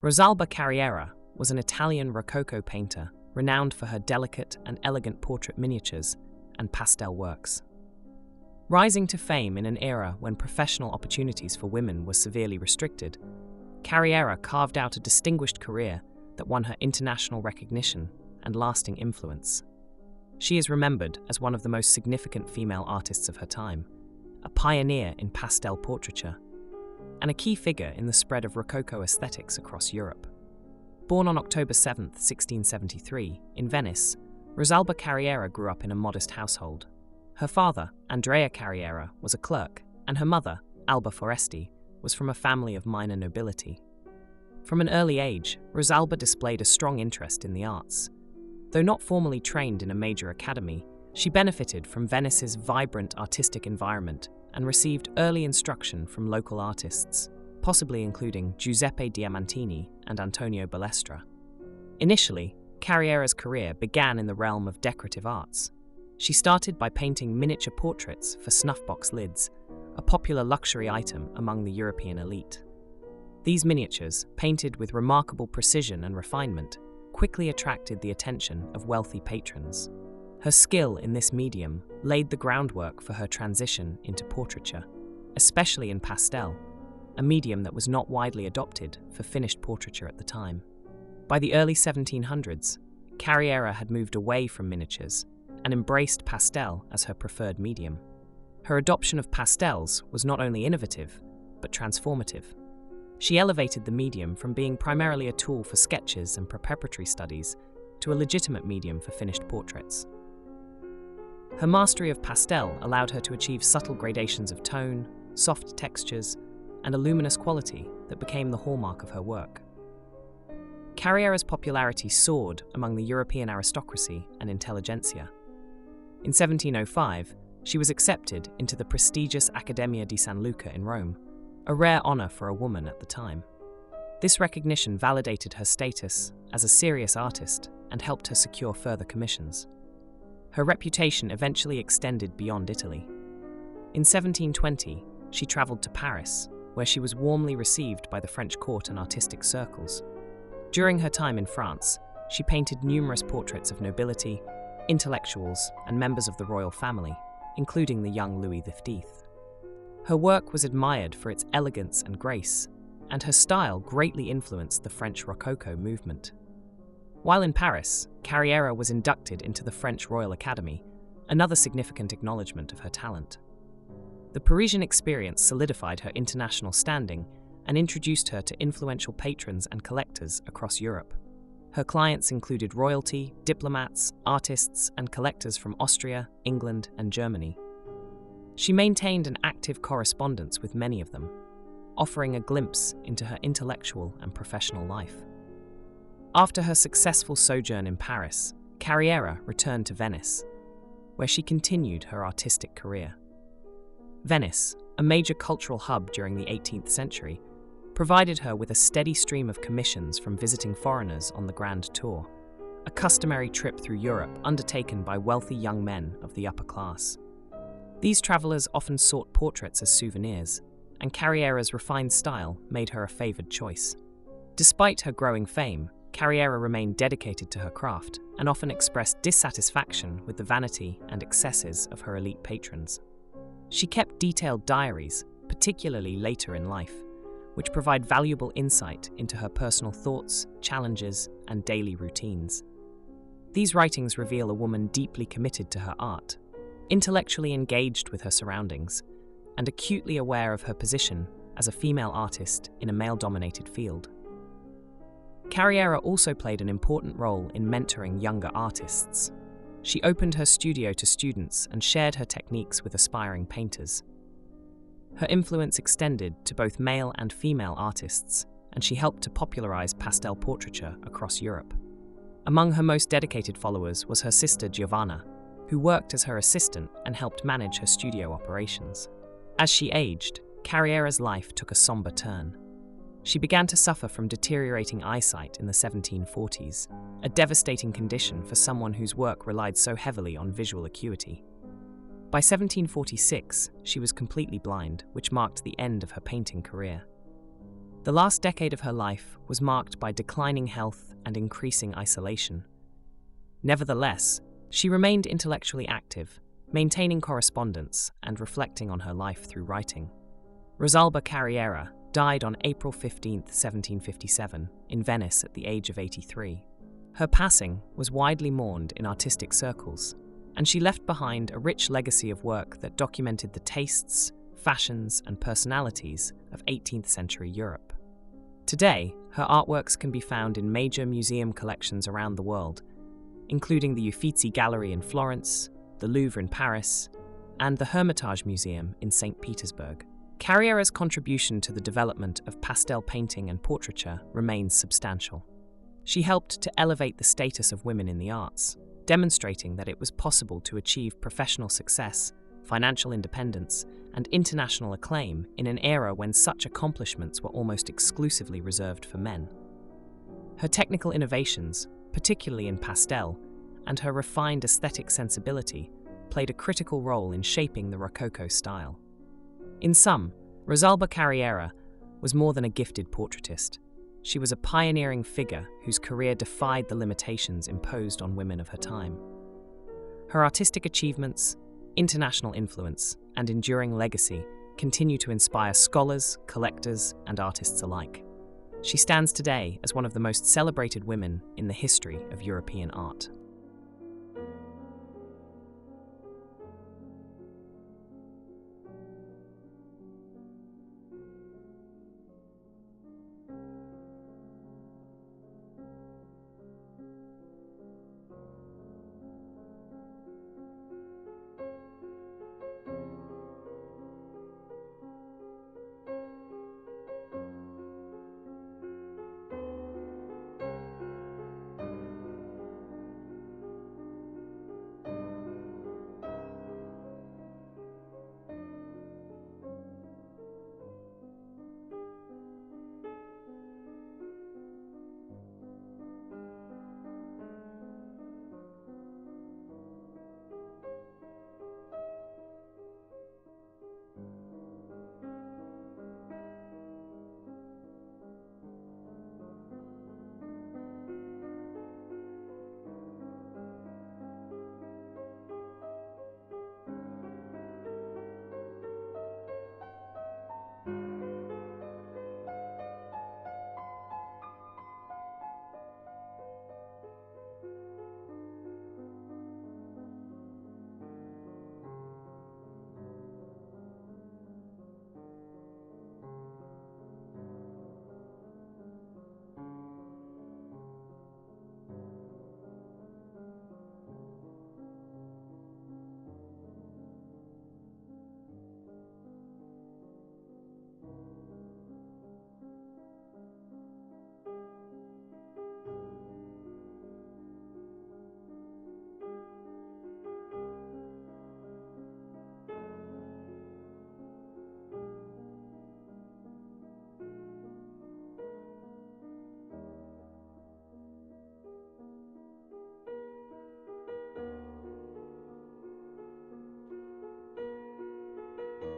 Rosalba Carriera was an Italian Rococo painter renowned for her delicate and elegant portrait miniatures and pastel works. Rising to fame in an era when professional opportunities for women were severely restricted, Carriera carved out a distinguished career that won her international recognition and lasting influence. She is remembered as one of the most significant female artists of her time, a pioneer in pastel portraiture, and a key figure in the spread of Rococo aesthetics across Europe. Born on October 7, 1673, in Venice, Rosalba Carriera grew up in a modest household. Her father, Andrea Carriera, was a clerk, and her mother, Alba Foresti, was from a family of minor nobility. From an early age, Rosalba displayed a strong interest in the arts. Though not formally trained in a major academy, she benefited from Venice's vibrant artistic environment and received early instruction from local artists, possibly including Giuseppe Diamantini and Antonio Balestra. Initially, Carriera's career began in the realm of decorative arts. She started by painting miniature portraits for snuffbox lids, a popular luxury item among the European elite. These miniatures, painted with remarkable precision and refinement, quickly attracted the attention of wealthy patrons. Her skill in this medium laid the groundwork for her transition into portraiture, especially in pastel, a medium that was not widely adopted for finished portraiture at the time. By the early 1700s, Carriera had moved away from miniatures and embraced pastel as her preferred medium. Her adoption of pastels was not only innovative, but transformative. She elevated the medium from being primarily a tool for sketches and preparatory studies to a legitimate medium for finished portraits. Her mastery of pastel allowed her to achieve subtle gradations of tone, soft textures, and a luminous quality that became the hallmark of her work. Carriera's popularity soared among the European aristocracy and intelligentsia. In 1705, she was accepted into the prestigious Accademia di San Luca in Rome, a rare honor for a woman at the time. This recognition validated her status as a serious artist and helped her secure further commissions. Her reputation eventually extended beyond Italy. In 1720, she traveled to Paris, where she was warmly received by the French court and artistic circles. During her time in France, she painted numerous portraits of nobility, intellectuals, and members of the royal family, including the young Louis XV. Her work was admired for its elegance and grace, and her style greatly influenced the French Rococo movement. While in Paris, Carriera was inducted into the French Royal Academy, another significant acknowledgement of her talent. The Parisian experience solidified her international standing and introduced her to influential patrons and collectors across Europe. Her clients included royalty, diplomats, artists, and collectors from Austria, England, and Germany. She maintained an active correspondence with many of them, offering a glimpse into her intellectual and professional life. After her successful sojourn in Paris, Carriera returned to Venice, where she continued her artistic career. Venice, a major cultural hub during the 18th century, provided her with a steady stream of commissions from visiting foreigners on the Grand Tour, a customary trip through Europe undertaken by wealthy young men of the upper class. These travelers often sought portraits as souvenirs, and Carriera's refined style made her a favored choice. Despite her growing fame, Carriera remained dedicated to her craft and often expressed dissatisfaction with the vanity and excesses of her elite patrons. She kept detailed diaries, particularly later in life, which provide valuable insight into her personal thoughts, challenges, and daily routines. These writings reveal a woman deeply committed to her art, intellectually engaged with her surroundings, and acutely aware of her position as a female artist in a male-dominated field. Carriera also played an important role in mentoring younger artists. She opened her studio to students and shared her techniques with aspiring painters. Her influence extended to both male and female artists, and she helped to popularize pastel portraiture across Europe. Among her most dedicated followers was her sister Giovanna, who worked as her assistant and helped manage her studio operations. As she aged, Carriera's life took a somber turn. She began to suffer from deteriorating eyesight in the 1740s, a devastating condition for someone whose work relied so heavily on visual acuity. By 1746, she was completely blind, which marked the end of her painting career. The last decade of her life was marked by declining health and increasing isolation. Nevertheless, she remained intellectually active, maintaining correspondence and reflecting on her life through writing. Rosalba Carriera died on April 15, 1757, in Venice at the age of 83. Her passing was widely mourned in artistic circles, and she left behind a rich legacy of work that documented the tastes, fashions, and personalities of 18th century Europe. Today, her artworks can be found in major museum collections around the world, including the Uffizi Gallery in Florence, the Louvre in Paris, and the Hermitage Museum in St. Petersburg. Carriera's contribution to the development of pastel painting and portraiture remains substantial. She helped to elevate the status of women in the arts, demonstrating that it was possible to achieve professional success, financial independence, and international acclaim in an era when such accomplishments were almost exclusively reserved for men. Her technical innovations, particularly in pastel, and her refined aesthetic sensibility played a critical role in shaping the Rococo style. In sum, Rosalba Carriera was more than a gifted portraitist. She was a pioneering figure whose career defied the limitations imposed on women of her time. Her artistic achievements, international influence, and enduring legacy continue to inspire scholars, collectors, and artists alike. She stands today as one of the most celebrated women in the history of European art.